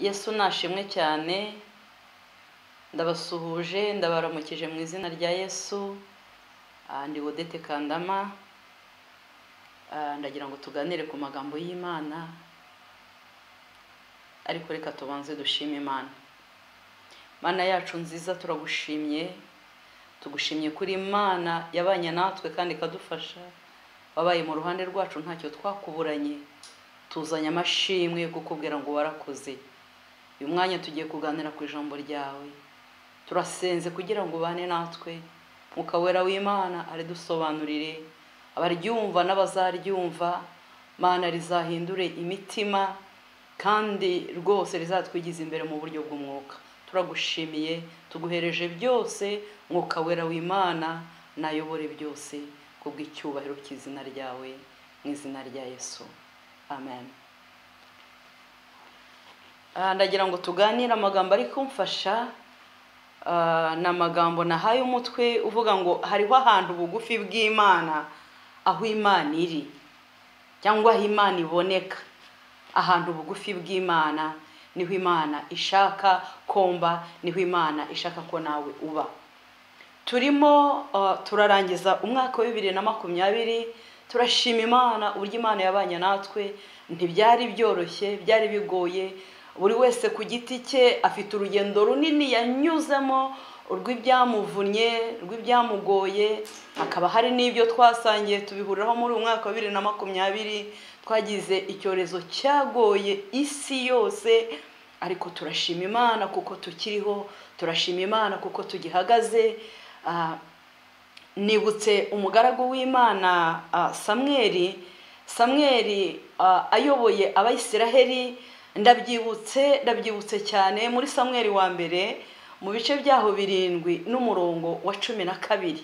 Yesu nashimwe cyane, ndabasuhuje ndabaramukije mu izina rya Yesu. Ndi Odette Kandama. Ndagira ngo tuganire ku magambo y'Imana, ariko reka tubanze dushime Imana. Mana yacu nziza, turagushimye, tugushimye kuri Imana yabanye natwe kandi ikadufasha, wabaye mu ruhande rwacu ntacyo twakuburanye. Tuzanye amashimwe yo kukubwira ngo warakoze. Uyu mwanya tugiye kuganira ku ijambo ryawe, turasenze kugira ngo ubane natwe. Mwuka wera w'Imana aridusobanurire, abaryumva n'abazaryumva, Mana rizahindure imitima kandi rwose rizatwigiza imbere mu buryo bw'umwuka. Turagushimiye, tuguhereje byose, Mwuka wera w'Imana nayobore byose kubw'icyubahiro cy'izina ryawe, mu izina rya Yesu, amen. Ndagira ngo tuganire amagambo ari kumfasha. Ni amagambo nahaye umutwe uvuga ngo hariho ahantu bugufi bw'Imana, aho Imana iri cyangwa aho Imana iboneka. Ahantu bugufi bw'Imana niho Imana ishaka komba, niho Imana ishaka ko nawe uba. Turimo turarangiza umwaka wa 2020. Turashima Imana uburyo Imana yabanye natwe. Ntibyari byoroshye, byari bigoye. Buri wese ku giti cye afite urugendo runini yanyuzemo, rw'ibyamuvunnye, rw'ibyamugoye. Hakaba hari n'ibyo twasangiye tubihuriraho muri uyu mwaka wa 2020. Twagize icyorezo cyagoye isi yose, ariko turashima Imana kuko tukiriho, turashima Imana kuko tugihagaze. Nibutse umugaragu w'Imana Samweli ayoboye Abayisiraheli. Ndabyibutse cyane muri Samweli wa mbere mu bice byaho 7 n'umurongo wa 12.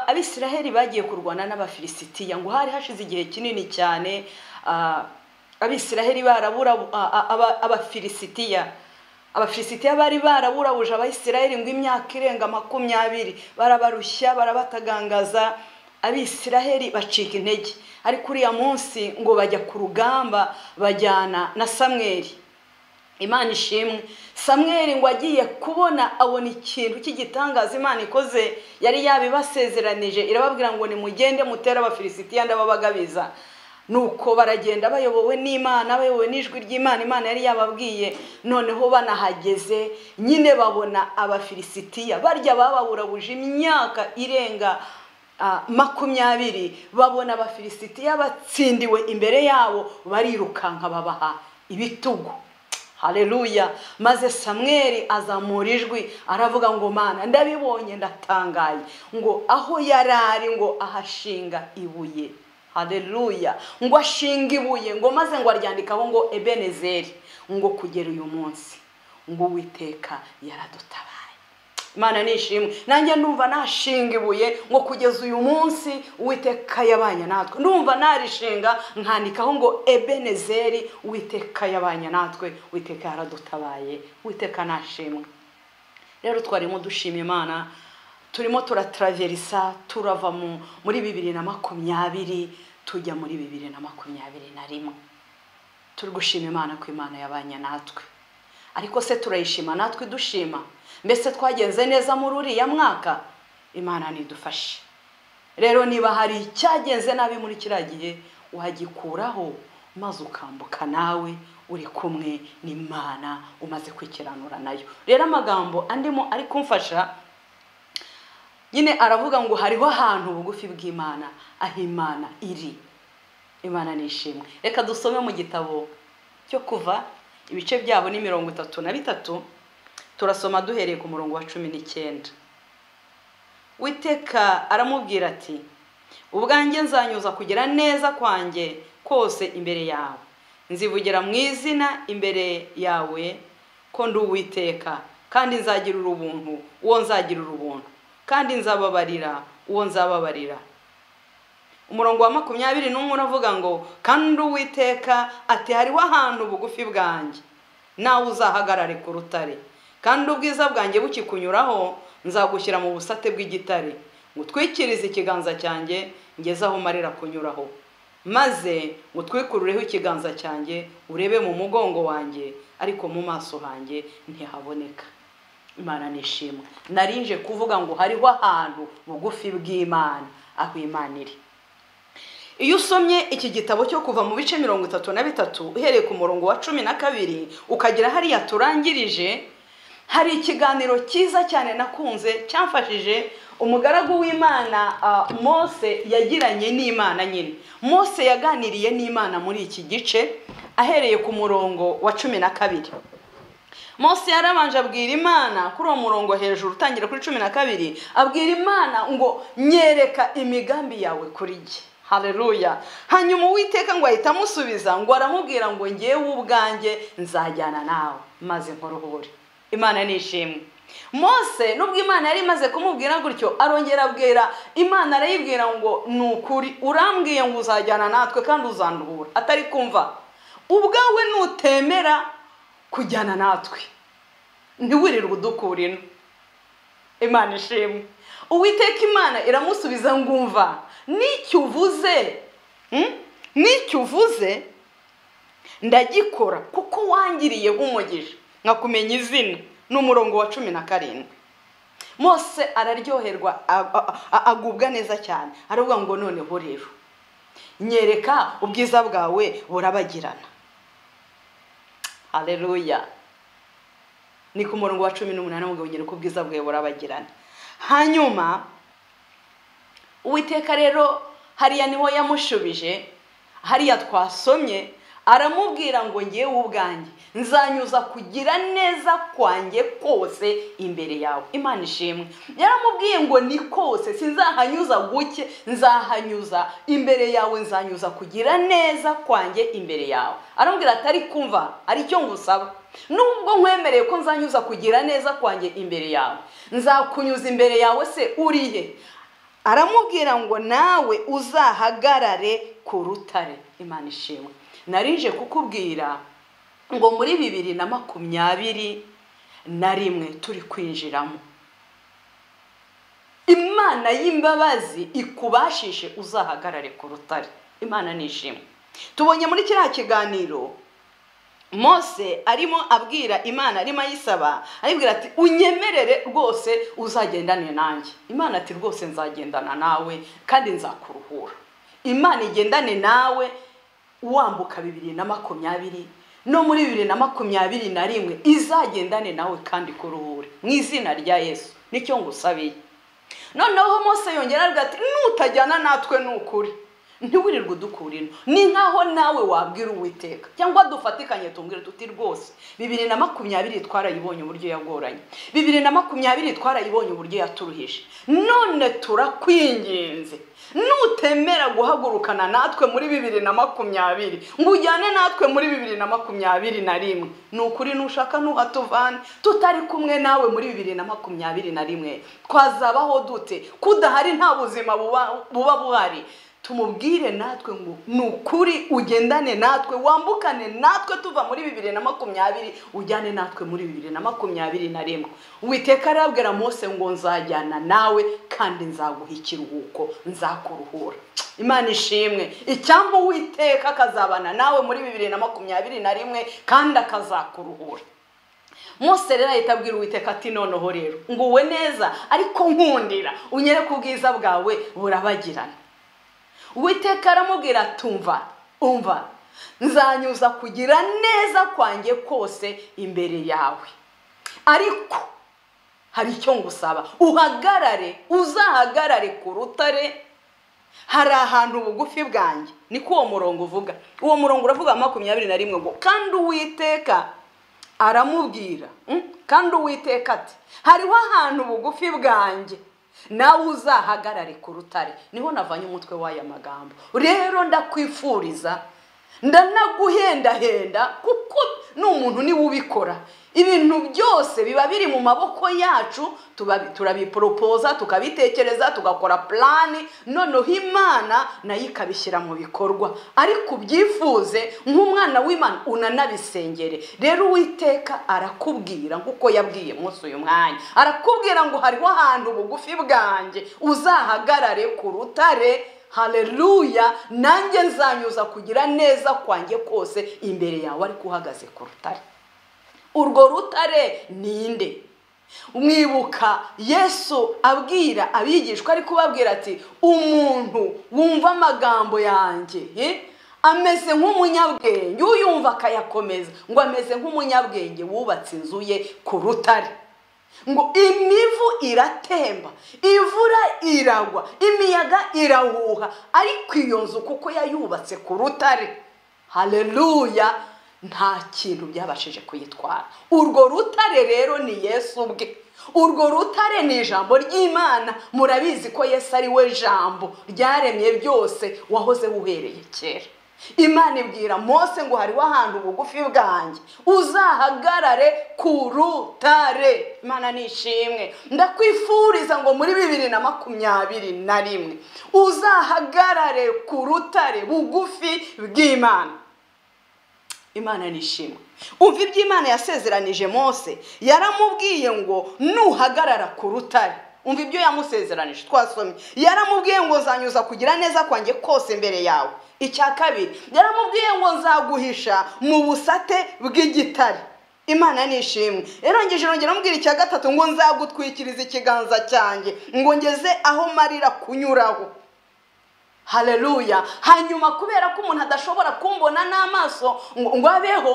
Abisiraheli bagiye kurwana n'Abafilisitiya, ngo hari hashize igihe kinini cyane. Abisiraheli barabura Abafilisitiya bari baraburabuje Abayisiraheli ngo imyaka irenga 20. Barabarushya, barabatagangaza. Abisiraheli bacika intege, ariko uriya munsi ngo bajya ku rugamba bajyana na Samweli. Imana ishimwe, Samweli ngo agiye kubona abona ikintu cy'igitangaza Imana ikoze. Yari yabibasezeranije, irababwira ngo nimugende mutera Abafilisitiya ndababagabiza. Nuko baragenda bayobowe n'Imana, bayobowe n'ijwi ry'Imana. Imana yari yababwiye. Noneho banahageze nyine babona Abafilisitiya barya bababurabuje imyaka irenga 20. Babona Abafilisitiya batsindiwe imbere yabo, barirukanka babaha ibitugu. Haleluya. Maze Samweli azamura ijwi aravuga ngo Mana, ndabibonye ndatangaye, ngo aho yarari ngo ahashinga ibuye. Haleluya. Ngo ashinga ibuye, ngo maze ngo aryandikaho ngo Ebenezeri, ngo kugera uyu munsi ngo Uwiteka yaradutabaye. Imana nishimwe. Nanjye ndumva nashinga ibuye ngo kugeza uyu munsi Uwiteka yabanye natwe. Ndumva narishinga nkandikaho ngo Ebenezeri, Uwiteka yabanye natwe, Uwiteka yaradutabaye. Uwiteka nashimwe. Rero twarimo dushima Imana, turimo turatraverisa, turava muri 2020 tujya muri 2021. Turi gushima Imana ko Imana yabanye natwe. Ariko se turayishima natwe dushima? Mbese twagenze neza muri uriya mwaka? Imana nidufashe. Rero niba hari icyagenze nabi muri kiriya gihe, wagikuraho maze ukambuka nawe uri kumwe n'Imana, umaze kwikiranura nayo. Rero amagambo andimo ari kumfasha, nyine aravuga ngo hariho ahantu bugufi bw'Imana, aho Imana iri. Imana nishimwe. Reka dusome mu gitabo cyo Kuva, ibice byabo ni 33. Turasoma duhereye ku murongo wa 19. Uwiteka aramubwira ati, ubwanjye nzanyuza kugira neza kwanjye kose imbere yawe. Nzivugira mu izina imbere yawe ko ndi Uwiteka, kandi nzagirira ubuntu uwo nzagirira ubuntu, kandi nzababarira uwo nzababarira. Umurongo wa 21 uravuga ngo, kandi Uwiteka ati, hariho ahantu bugufi bwanjye, nawe uzahagarare ku rutare, kandi ubwiza bwanjye bukikunyuraho nzagushyira mu busate bw'igitare, ngutwikirize ikiganza cyanjye ngeze aho marira kunyuraho. maze ngutwikurureho ikiganza cyanjye urebe mu mugongo wanjye, ariko mu maso hanjye ntihaboneka. Imana nishimwe. Narinje kuvuga ngo hariho ahantu bugufi bw'Imana, aho Imana iri. Iyo usomye iki gitabo cyo kuva mu bice 33 uhereye ku murongo wa 12 ukagera hariya turangirije, hari ikiganiro cyiza cyane nakunze cyamfashije umugaragu w'Imana Mose yagiranye n'Imana nyine. Mose yaganiriye n'Imana muri iki gice ahereye ku murongo wa 12. Mose yarabanje abwira Imana kuri uwo murongo hejuru utangira kuri 12, abwira Imana ngo nyereka imigambi yawe kuri jye. Haleluya. Hanyuma Uwiteka ngo ahita amusubiza ngo aramubwira ngo ngewe ubwanjye nzajyana nawe maze nkuruhure. Imana nishimwe. Mose nubwo Imana yari imaze kumubwira gutyo, arongera abwira Imana, arayibwira ngo nukuri urambwiye ngo uzajyana natwe kandi uzanduhura, atari kumva ubwawe nutemera kujyana natwe ntiwirirwe udukura ino. Imana ishimwe. Uwiteka Imana iramusubiza ngo umva, n'icyo uvuze ndagikora kuko wangiriye nk'umugisha nkakumenya izina. N'umurongo wa 17. Mose araryoherwa, agubwa neza cyane, aravuga ngo noneho rero nyereka ubwiza bwawe burabagirana. Haleluya. Ni ku murongo wa 18 ngo nyereka ubwiza bwawe burabagirana. Hanyuma Uwiteka rero hariya niho yamushubije, hariya twasomye, aramubwira ngo ngewe ubwanjye nzanyuza kugira neza kwanjye kose imbere yawe. Imana ishimwe. Yaramubwiye ngo ni kose, sinzahanyuza guke, nzahanyuza imbere yawe, nzanyuza kugira neza kwanjye imbere yawe. Aramubwira atari kumva, ari cyo ngusaba, nubwo nkwemereye ko nzanyuza kugira neza kwanjye imbere yawe, nzakunyuza imbere yawe se urihe? Aramubwira ngo nawe uzahagarare ku rutare. Imana ishimwe. Narinje kukubwira ngo muri 2021 turi kwinjiramo, Imana y'imbabazi ikubashishe uzahagarare ku rutare. Imana nishimwe. Tubonye muri kiriya kiganiro Mose arimo abwira Imana, arimo ayisaba, ayibwira ati unyemerere rwose uzagendane nanjye. Imana ati rwose nzagendana nawe kandi nzakuruhura. Imana igendane nawe wambuka 2020 no muri 2021 izagendane nawe kandi kuruhure mu izina rya Yesu. Nicyo ngusabiye. Noneho Mose yongera avuga ati nutajyana natwe nukuri ntiwirirwe udukurino. Ni nkaho nawe wabwira Uwiteka cyangwa dufatikanye tumbwire tuti rwose 2020 twarayibonye uburyo yagoranye, 2020 twarayibonye uburyo yaturuhije, none turakwinginze nutemera guhagurukana natwe muri 2020 ngo ujyane natwe muri 2021, nukuri nushaka nuhatuvane, tutari kumwe nawe muri 2021 twazabaho dute? Kudahari nta buzima buba buhari. Tumubwire natwe ngo nukuri ugendane natwe, wambukane natwe tuva muri 2020 ujyane natwe muri 2021. Uwiteka arabwira Mose ngo nzajyana nawe kandi nzaguha ikiruhuko, nzakuruhura. Imana ishimwe. Icyambu Uwiteka akazabana nawe muri 2021 kandi akazakuruhura. Mose rero ahita abwira Uwiteka ati noneho rero nguwe neza, ariko nkundira unyereke ubwiza bwawe burabagirana. Uwiteka aramubwira tumva, umva, nzanyuza kugira neza kwanjye kose imbere yawe, ariko hari icyo ngusaba, uzahagarare ku rutare. Hari ahantu bugufi bwanjye. Niko uwo murongo uvuga. Uwo murongo uravuga 21 ngo kandi Uwiteka aramubwira, kandi Uwiteka ati hariho ahantu bugufi bwanjye nawe uzahagarare ku rutare. Niho navanye umutwe w'aya magambo. Rero ndakwifuriza, ndanaguhendahenda, kuko n'umuntu niwe ubikora. Ibintu byose biba biri mu maboko yacu, turabiporopoza, tukabitekereza, tugakora plani, noneho Imana nayo ikabishyira mu bikorwa. Ariko ubyifuze nk'umwana w'Imana unanabisengere. Rero Uwiteka arakubwira nkuko yabwiye Mose uyu mwanya, arakubwira ngo hariho ahantu bugufi bwanjye uzahagarare ku rutare, haleluya, nanjye nzanyuza kugira neza kwanjye kose imbere yawe ariko uhagaze ku rutare. Urwo rutare ninde? Mwibuka Yesu abwira abigishwa ari kubabwira ati umuntu wumva amagambo yanjye ameze nk'umunyabwenge, uyumva akayakomeza, ngo ameze nk'umunyabwenge wubatse inzu ye ku rutare. Ngo imivu iratemba, imvura iragwa, imiyaga irahuha, ariko iyo nzu kuko yayubatse ku rutare, haleluya, nta kintu byabashije kuyitwara. Urwo rutare rero ni Yesu ubwe. Urwo rutare ni ijambo ry'Imana. Murabizi ko Yesu ari we jambo ryaremye byose, wahoze uhereye kera. Imana ibwira Mose ngo hariho ahantu bugufi bwanjye, uzahagarare ku rutare. Imana nishimwe. Ndakwifuriza ngo muri 2021 uzahagarare ku rutare bugufi bw'Imana. Imana nishimwe. Umva ibyo Imana yasezeranije Mose. Yaramubwiye ngo nuhagarara ku rutare. Umva ibyo yamusezeranije, twasomye. Yaramubwiye ngo nzanyuza kugira neza kwanjye kose imbere yawe. Icya kabiri, yaramubwiye ngo nzaguhisha mu busate bw'igitare. Imana nishimwe. Nongera mubwira icya gatatu ngo nzagutwikiriza ikiganza cyanjye ngo ngeze aho marira kunyuraho. Haleluya. Hanyuma kubera ko umuntu adashobora kumbona n'amaso ngo abeho,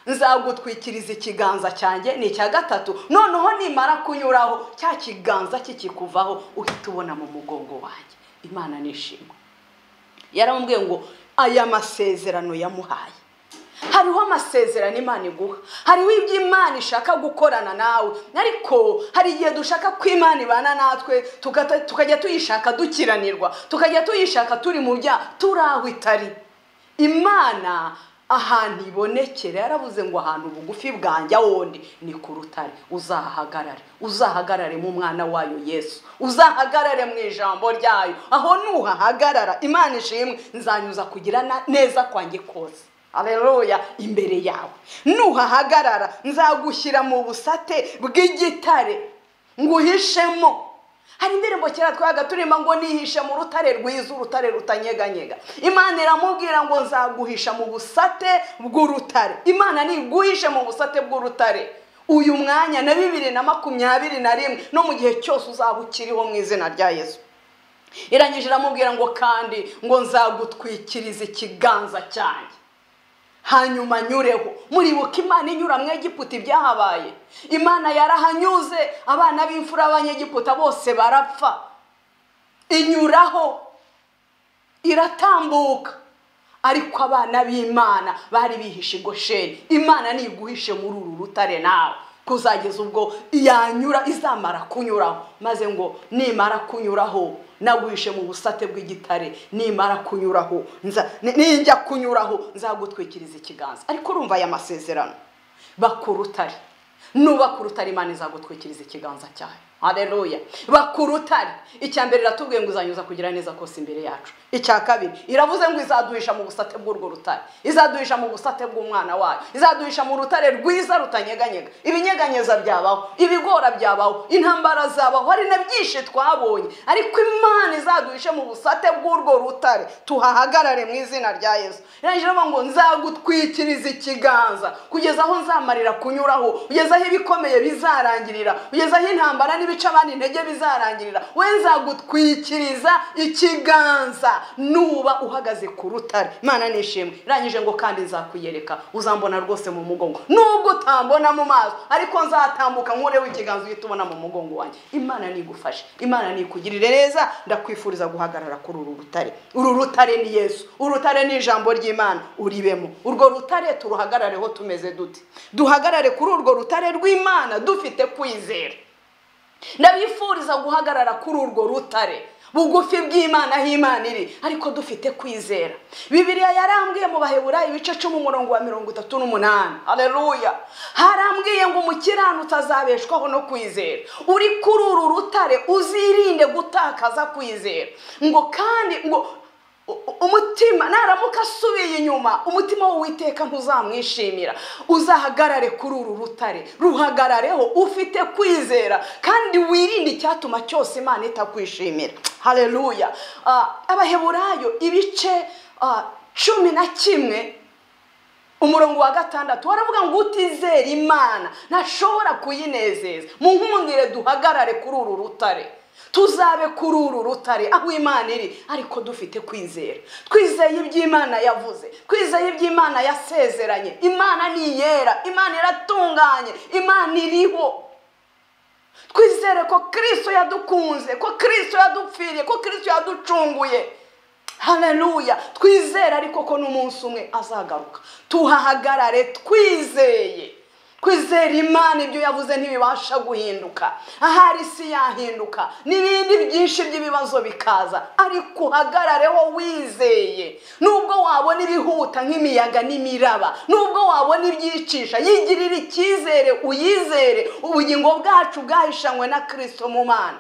nzagutwikiriza ikiganza cyanjye. Ni icya gatatu. Noneho nimara kunyuraho cya kiganza kikuvaho uhita ubona mu mugongo wanjye. Imana nishimwe. Yaramubwiye ngo aya masezerano yamuhaye. Hariho amasezerano Imana iguha, hariho ibyo Imana ishaka gukorana nawe, ariko hari igihe dushaka ko Imana ibana natwe tukajya tuyishaka dukiranirwa, tukajya tuyishaka turi mu byaha, turaho itari. Imana ahantu ibonekera yaravuze ngo ahantu bugufi bwanjye wundi ni ku rutare. Uzahagarare mu mwana wayo Yesu, uzahagarare mu ijambo ryayo. Aho nuhahagarara, Imana ishimwe, nzanyuza kugira neza kwanjye kose, haleluya, imbere yawe. Nuhahagarara nzagushyira mu busate bw'igitare nguhishemo. Hari indirimbo kera twaga turima ngo nihishe mu rutare rwiza, urutare rutanyeganyega. Imana iramubwira ngo nzaguhisha mu busate bw'urutare. Imana niguhishe mu busate bw'urutare uyu mwanya na 2021 no mu gihe cyose uzaba ukiriho mu izina rya Yesu. Irangije iramubwira ngo kandi ngo nzagutwikiriza ikiganza cyanjye hanyuma nyureho. Muribuka Imana inyura mu Egiputa ibyahabaye. Imana yarahanyuze, abana b'imfura b'Abanyegiputa bose barapfa. Inyuraho iratambuka, ariko abana b'Imana bari bihishe i Gosheni. Imana niguhishe muri uru rutare nawe kuzageza ubwo yanyura, izamara kunyuraho, maze ngo nimara kunyuraho naguhishe mu busate bw'igitare, nimara kunyuraho ninjya kunyuraho nzagutwikiriza ikiganza. Ariko urumva aya masezerano, bakurutare, nubakurutare Imana izagutwikiriza ikiganza cyayo. Haleluya. Bakurutare, icya mbere iratubwiye ngo uzanyuza kugira neza kose imbere yacu. Icya kabiri iravuze ngo izaduhisha mu busate bw'urwo rutare, izaduhisha mu busate bw'umwana wayo, izaduhisha mu rutare rwiza rutanyeganyega. Ibinyeganyeza byabaho, ibigora byabaho, intambara zabaho, hari na byinshi twabonye, ariko Imana izaduhishe mu busate bw'urwo rutare, tuhahagarare mu izina rya Yesu. Irangije ngo nzagutwikiriza ikiganza kugeza aho nzamarira kunyuraho, kugeza aho ibikomeye bizarangirira, kugeza aho intambara n'ibica abandi intege bizarangirira. We nzagutwikiriza ikiganza nuba uhagaze ku rutare. Imana nishimwe. Irangije ngo kandi nzakuyereka, uzambona rwose mu mugongo, nubwo utambona mu maso, ariko nzatambuka nkureho ikiganza uhita ubona mu mugongo wanjye. Imana nigufashe, Imana nikugirire neza. Ndakwifuriza guhagarara kuri uru rutare. Uru rutare ni Yesu, urutare ni ijambo ry'Imana, uribemo. Urwo rutare turuhagarareho tumeze dute? Duhagarare kuri urwo rutare rw'Imana dufite kwizera. Ndabifuriza guhagarara kuri urwo rutare bugufi bw'Imana aho Imana iri, ariko dufite kwizera. Bibiliya yarambwiye mu Baheburayo ibice 10:38. Haleluya. Harambwiye ngo umukiranutsi azabeshwaho no kwizera. Uri kuri uru rutare uzirinde gutakaza kwizera. Ngo kandi ngo umutima naramuka asubiye inyuma, umutima w'Uwiteka ntuzamwishimira. Uzahagarare kuri uru rutare, ruhagarareho ufite kwizera, kandi wirinde icyatuma cyose Imana itakwishimira. haleluya. Abaheburayo ibice 11 umurongo wa 6 waravuga ngo utizera Imana ntashobora kuyinezeza. Mu nkundire duhagarare kuri uru rutare, tuzabe kuri uru rutare aho Imana iri, ariko dufite kwizera. Twizeye iby'Imana yavuze, twizeye iby'Imana yasezeranye. Imana ni yera, Imana iratunganye, Imana iriho. Twizere ko Kristo yadukunze, ko Kristo yadupfiriye, ko Kristo yaducunguye. Haleluya. Twizere ariko ko n'umunsi umwe azagaruka. Tuhahagarare twizeye. Kwizera Imana ibyo yavuze ntibibasha guhinduka. Ahari isi yahinduka, n'ibindi byinshi by'ibibazo bikaza, ariko uhagarareho wizeye. Nubwo wabona ibihuta nk'imiyaga n'imiraba, nubwo wabona ibyicisha, yigirira icyizere, uyizere. Ubugingo bwacu bwahishanywe na Kristo mu Mana.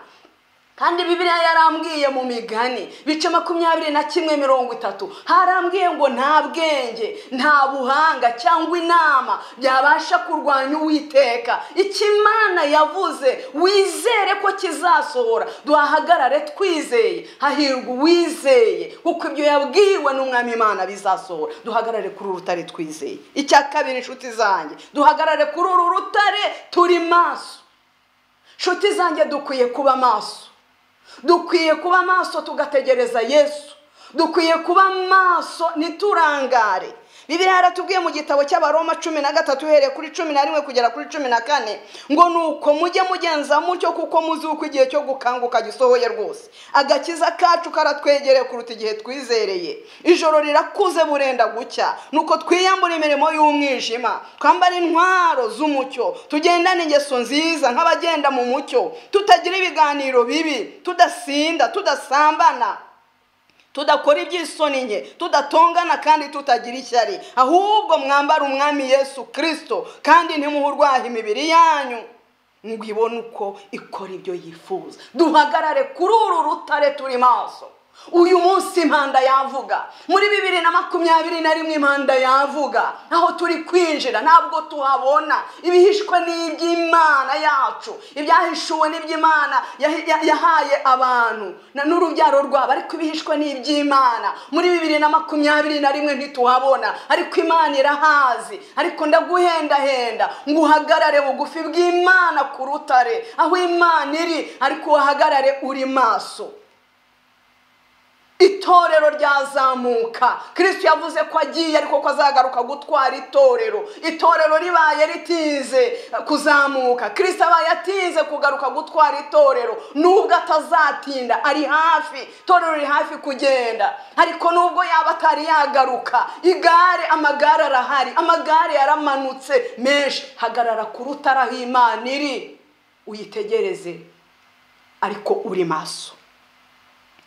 Kandi Bibiliya yarambwiye mu Migani bice 21:30 harambwiye ngo nta bwenge, nta buhanga cyangwa inama byabasha kurwanya Uwiteka. Imana yavuze wizere ko kizasohora. Duhagarare twizeye. Hahirwa uwizeye kuko ibyo yabwiwe n'Umwami Imana bizasohora. Duhagarare kuri urutare twizeye. Icya kabiri inshuti zanjye, duhagarare kuri uru rutare turi maso. Inshuti zanjye dukwiye kuba maso. Dukwiye kuba maso tugategereza Yesu. Dukwiye kuba maso niturangare. Bibiliya yaratubwiye mu gitabo cy'Abaroma 13 uhereye kuri 11 kugera kuri 14 ngo nuko mujye mugenza mutyo kuko muzi uko igihe cyo gukanguka gisohoye rwose. Agakiza kacu karatwegereye kuruta igihe twizereye. Ijoro rirakuze burenda gucya. Nuko twiyambura imirimo y'umwijima, twambara intwaro z'umucyo, tugendana ingeso nziza nk'abagenda mu mucyo, tutagira ibiganiro bibi, tudasinda, tudasambana, tudakora iby'isoni nke, tudatongana kandi tutagira ishyari. Ahubwo mwambara Umwami Yesu Kristo kandi ntimuhurwahe imibiri yanyu ngo ibone uko ikora ibyo yifuza. Duhagarare kuri uru rutare turi maso. Uyu munsi impanda yavuga. Muri 2021 impanda yavuga. Aho turi kwinjira ntabwo tuhabona. Ibihishwe n'iby'Imana yacu, ibyahishuwe n'iby'Imana yahaye abantu n'urubyaro rwabo, ariko ibihishwe n'iby'Imana muri 2021 ntituhabona, ariko Imana irahazi. Ariko ndaguhendahenda ngo uhagarare bugufi bw'Imana ku rutare aho Imana iri, ariko uhagarare uri maso. Itorero ryazamuka. Kristo yavuze ko agiye ariko ko azagaruka gutwara itorero. Itorero ribaye ritinze kuzamuka, Kristo abaye atinze kugaruka gutwara itorero. Nubwo atazatinda, ari hafi. Itorero riri hafi kugenda, ariko nubwo yaba atari yagaruka, amagare arahari, amagare yaramanutse menshi. Hagarara ku rutare aho Imana iri, uyitegereze ariko uri maso.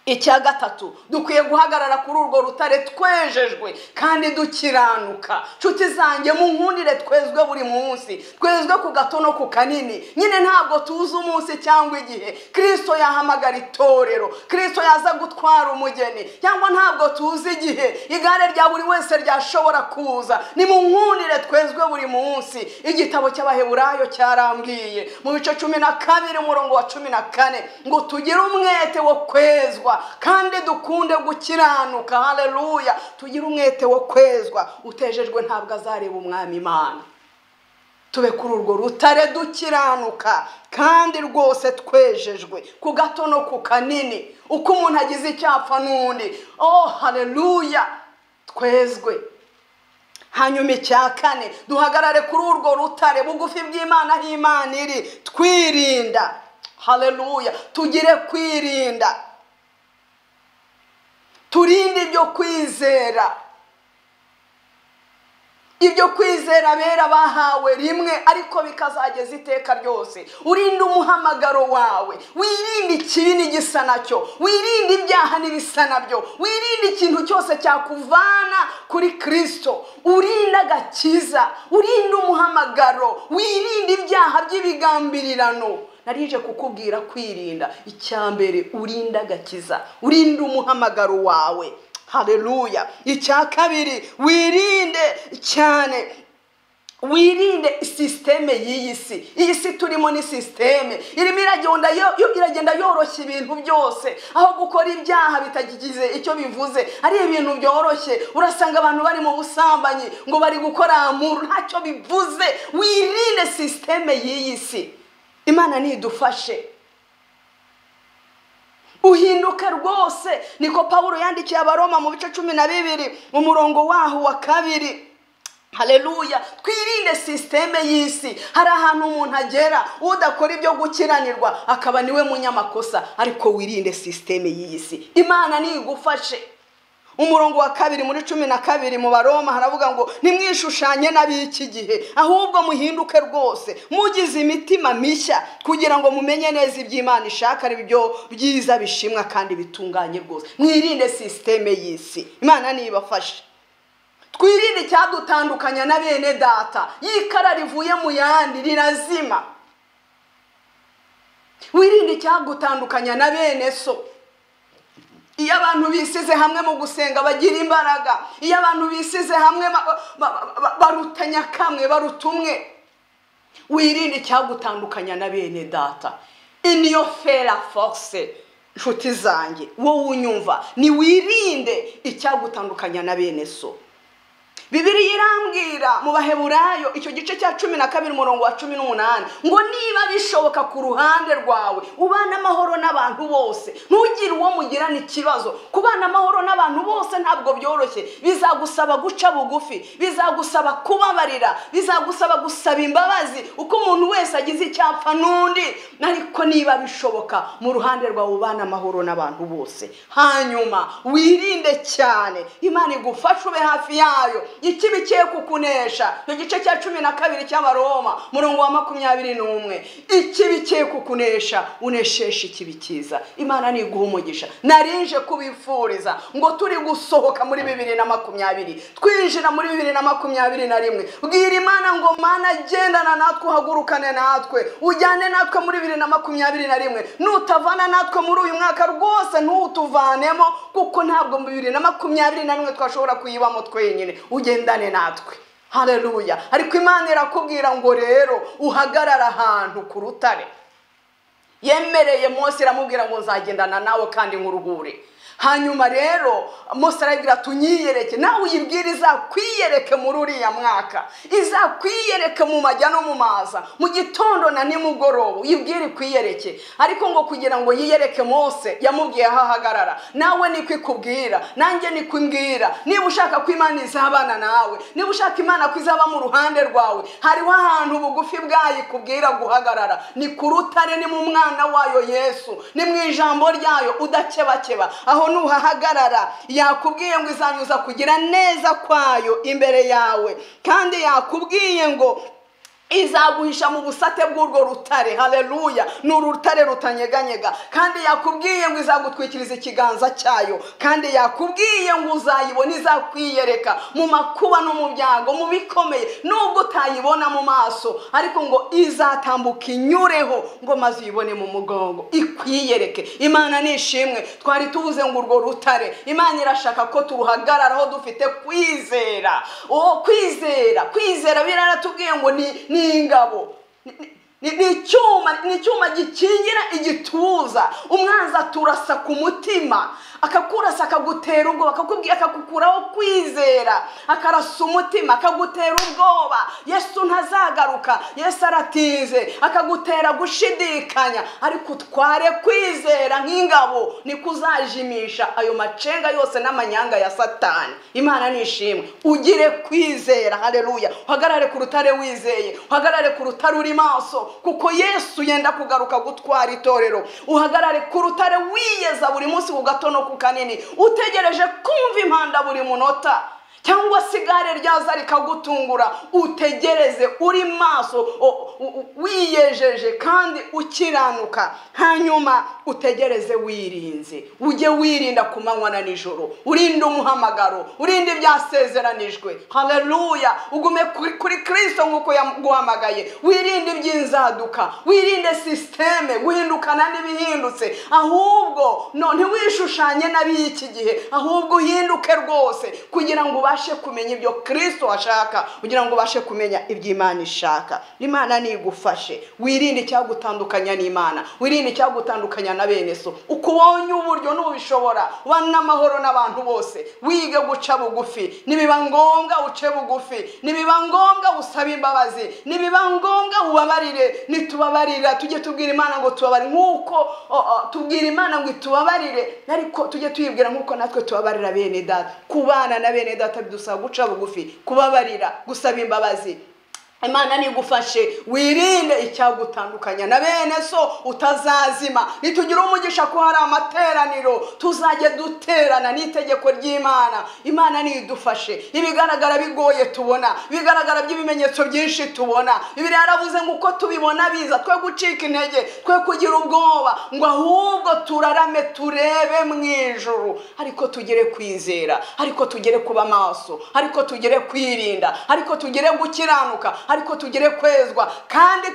Icya gatatu, dukwiye guhagarara kuri urwo rutare twejejwe kandi dukiranuka. Nshuti zanjye mu nkundire twezwe buri munsi, twezwe ku gato no ku kanini. Nyine ntabwo tuzi umunsi cyangwa igihe Kristo yahamagara itorero, Kristo yaza gutwara umugeni, cyangwa ntabwo tuzi igihe igare rya buri wese ryashobora kuza. Ni mu nkundire twezwe buri munsi. Igitabo cy'Abaheburayo cyarambwiye mu bice 12 umurongo wa 14 ngo tugire umwete wo kwezwa kandi dukunde gukiranuka. Haleluya. Tugira umwete wo kwezwa. Utejejwe ntabwo azareba Umwami Imana. Tube kuri urwo rutare dukiranuka kandi rwose twejejwe ku gato no ku kanini. Uko umuntu agize icyapfa n'undi, haleluya, twezwe. Hanyuma icya kane, duhagarare kuri urwo rutare bugufi bw'Imana aho Imana iri, twirinda. Haleluya. Tugire kwirinda. Turinde ibyo kwizera. Ibyo kwizera bera bahawe rimwe ariko bikazageza iteka ryose. Urinde umuhamagaro wawe. Wirinde ikibi n'igisa nacyo. Wirinde ibyaha n'ibisa nabyo. Wirinde ikintu cyose cyakuvana kuri Kristo. Urinde agakiza. Urinde umuhamagaro. Wirinde ibyaha by'ibigambirirano. Narije kukubwira kwirinda. Icyambere urinda agakiza, urinda umuhamagaro wawe. Haleluya. Icya kabiri, wirinde cyane wirinde sisiteme y'iyi si. Iyi si turimo ni sisiteme irimo iragenda yoroshya ibintu byose, aho gukora ibyaha bitagize icyo bivuze ari ibintu byoroshye. Urasanga abantu bari mu busambanyi ngo bari gukora amuru, ntacyo bivuze. Wirinde sisiteme y'iyi si. Imana nidufashe uhinduke rwose. Niko Pawulo yandikiye Abaroma mu bice 12 umurongo waho wa 2. Haleluya. Twirinde sisiteme y'isi. Hari ahantu umuntu agera udakora ibyo gukiranirwa akaba niwe munyamakosa, ariko wirinde sisiteme y'isi. Imana nigufashe. Umurongo wa 2 muri 12 mu Baroma haravuga ngo nimwishushanye n'abiki gihe, ahubwo muhinduke rwose mugize imitima mishya, kugira ngo mumenye neza iby'Imana ishaka ari byo byiza bishimwa kandi bitunganye rwose. Mwirinde sisiteme y'isi. Imana nibafashe. Twirinde icyadutandukanya na bene data. Yikara rivuye mu yandi rirazima. Wirinde icyagutandukanya na bene so. Iyo abantu bisize hamwe mu gusenga bagira imbaraga. Iyo abantu bisize hamwe barutanya kamwe, barutumwe. Wirinde icyagutandukanya na bene data. In your fair force. Nshuti zanjye, wowe unyumva, ni wirinde icyagutandukanya na bene so. Bibiliya irambwira mu Baheburayo icyo gice cya 12 umurongo wa 18 ngo niba bishoboka ku ruhande rwawe ubana amahoro n'abantu bose, ntugire uwo mugirana ikibazo. Kubana amahoro n'abantu bose ntabwo byoroshye. Bizagusaba guca bugufi, bizagusaba kubabarira, bizagusaba gusaba imbabazi uko umuntu wese agize icyapfa n'undi. Ariko niba bishoboka mu ruhande rwawe ubana amahoro n'abantu bose. Hanyuma wirinde cyane. Imana igufashe ube hafi yayo. Ikibi cye kukunesha. Icyo gice cya 12 cy'Abaroma murongo wa 21. Ikibi cye kukunesha unesheshe ikibi cyiza. Imana niguha umugisha. Narinje kubifuriza ngo turi gusohoka muri 2020 twinjira muri 2021. Bwira Imana ngo Mana gendana natwe, uhagurukane natwe, ujyane natwe muri 2021. Nutavana natwe muri uyu mwaka rwose ntutuvanemo, kuko ntabwo mu 2021 twashobora kuyibamo twenyine. Ugendane natwe. Haleluya. Ariko Imana irakubwira ngo rero uhagarara ahantu ku rutare. Yemereye Mose iramubwira ngo nzagendana nawe kandi nkuruhure. Hanyuma rero Mose arabwira tunyiyereke. Nawe uyibwira izakwiyereke muri uriya mwaka, izakwiyereke mu majya no mu maza, mu gitondo na nimugoroba uyibwire kwiyereke. Ariko ngo kugira ngo yiyereke Mose yamubwiye aho ahagarara. Nawe niko ikubwira, nanjye niko imbwira. Niba ushaka ko Imana izabana nawe, niba ushaka Imana ko izaba mu ruhande rwawe, hariho ahantu bugufi bwayo ikubwira guhagarara. Ni ku rutare, ni mu mwana wayo Yesu, ni mu ijambo ryayo udakebakeba. Aho nuhahagarara yakubwiye ngo izanyuza kugira neza kwayo imbere yawe, kandi yakubwiye ngo izaguhisha mu busate bw'urwo rutare. Haleluya. Ni urutare rutanyeganyega. Kandi yakubwiye ngo izagutwikiriza ikiganza cyayo, kandi yakubwiye ngo uzayibona izakwiyereka mu makuba no mu byago, mu bikomeye, nubwo utayibona mu maso, ariko ngo izatambuka inyureho ngo maze uyibone mu mugongo ikwiyereke. Imana nishimwe. Twari tuvuze ngo urwo rutare, Imana irashaka ko turuhagararaho dufite kwizera. Kwizera biraratubwiye ngo ni ingabo, ni icyuma gikingira igituza. Umwanzi aturasa ku mutima, akakurasa akagutera ubwoba, akakubwira akakukuraho kwizera, akarasa umutima akagutera ubwoba. Yesu ntazagaruka, Yesu aratinze, akagutera gushidikanya. ariko utware kwizera nk'ingabo, niko uzajimisha ayo macenga yose n'amanyanga ya Satani. Imana nishimwe. Ugire kwizera. Haleluya. Uhagarare ku rutare wizeye, uhagarare ku rutare uri maso, kuko Yesu yenda kugaruka gutwara itorero. Uhagarare ku rutare wiyeza buri munsi ku gato no ku kanini, utegereje kumva impanda buri munota, cyangwa sigare ryaza rikagutungura. Utegereze uri maso, wiyejeje kandi ukiranuka. Hanyuma utegereze wirinze. Ujye wirinda ku manywa na nijoro, urinde umuhamagaro, urinde ibyasezeranijwe. Haleluya. Ugume kuri Kristo nk'uko yaguhamagaye. Wirinde iby'inzaduka, wirinde systeme guhindukana n'ibihindutse. Ahubwo ntiwishushanye n'ab'iki gihe, ahubwo uhinduke rwose kugira ngo ubashe kumenya ibyo Kristo ashaka, kugira ngo ubashe kumenya ibyo Imana ishaka. Imana nigufashe, wirinde icyagutandukanya n'Imana, wirinde icyagutandukanya na bene so. Ukubonye uburyo n'ubishobora ubana amahoro n'abantu bose, wige guca bugufi, nibiba ngombwa uce bugufi, nibiba ngombwa usabe imbabazi, nibiba ngombwa ubabarire. Nitubabarira tujye tubwira Imana ngo tubabarire, nkuko tubwira Imana ngo itubabarire, ariko tujye tuyibwira nkuko natwe tubabarira bene data. Kubana na bene data bidusaba guca bugufi, kubabarira, gusaba imbabazi. Imana nigufashe, wirinde icyagutandukanya na bene so utazazima. Nitugira umugisha ko hari amateraniro tuzajye duterana n'itegeko ry'Imana. Imana nidufashe, ibigaragara bigoye tubona, ibigaragara by'ibimenyetso byinshi tubona, Bibiliya yaravuze ngo uko tubibona biza twe gucika intege, twe kugira ubwoba, ngo ahubwo turarame turebe mu ijuru, ariko tugere kwizera, ariko tugere kuba maso, ariko tugere kwirinda, ariko tugere gukiranuka, ariko tugere kwezwa, kandi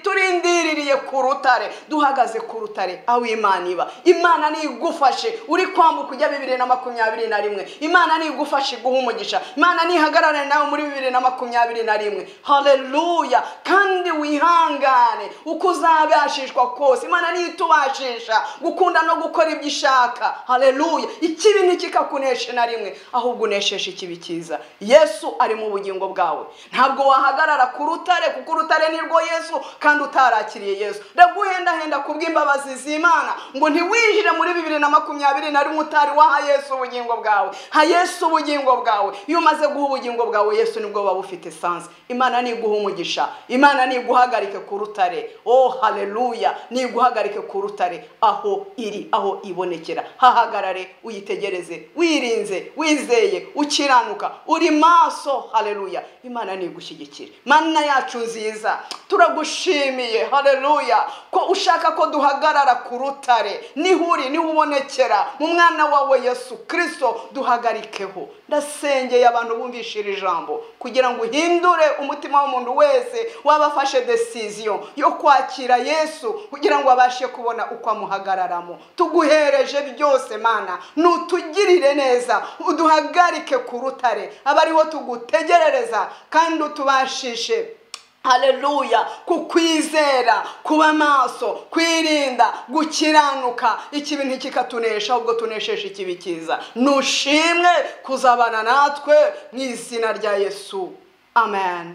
turindiririye ku rutare, duhagaze ku rutare aho Imana iba. Imana nigufashe uri kwambuka ujya 2021, Imana nigufashe guha umugisha, Imana nihagarare nawe muri 2021. Haleluya. Kandi wihangane uko uzabashishwa kose, Imana nitubashisha gukunda no gukora ibyo ishaka. Haleluya. Ikibi ntikikakuneshe na rimwe, ahubwo unesheshe ikibi cyiza. Yesu ari mu bugingo bwawe, ntabwo wahagarara ku rutare, kuko urutare ni rwo Yesu, kandi utarakiriye Yesu. Ndaguhendahenda kubw'imbabazi z'Imana ngo ntiwijire muri 2021 utari waha Yesu ubugingo bwawe. Ha Yesu ubugingo bwawe. Iyo umaze guha ubugingo bwawe Yesu, nibwo baba ufite sanse. Imana niguha umugisha, Imana niguhagarike ku rutare. Oh haleluya. Niguhagarike ku rutare aho iri, aho ibonekera. Hahagarare uyitegereze, wirinze, wizeye, ukiranuka, uri maso. Haleluya. Imana nigushyigikire. Mana yacu nziza, turagushimiye haleluya ko ushaka ko duhagarara ku rutare. Nihuri nihubonekera mu mwana wawe Yesu Kristo, duhagarikeho. Ndasengeye abantu bumvishira ijambo kugira ngo uhindure umutima w'umuntu wese wabafashe decision yo kwakira Yesu, kugira ngo abashe kubona uko amuhagararamo. Tuguhereje byose Mana, nutugirire neza, uduhagarike ku rutare abariho tugutegerereza, kandi utubashishe haleluya kukwizera, kuba maso, kwirinda, gukiranuka, ikibi ntikikatunesha, ahubwo tunesheshe ikibi cyiza. Nushimwe kuzabana natwe mu izina rya Yesu. Amen.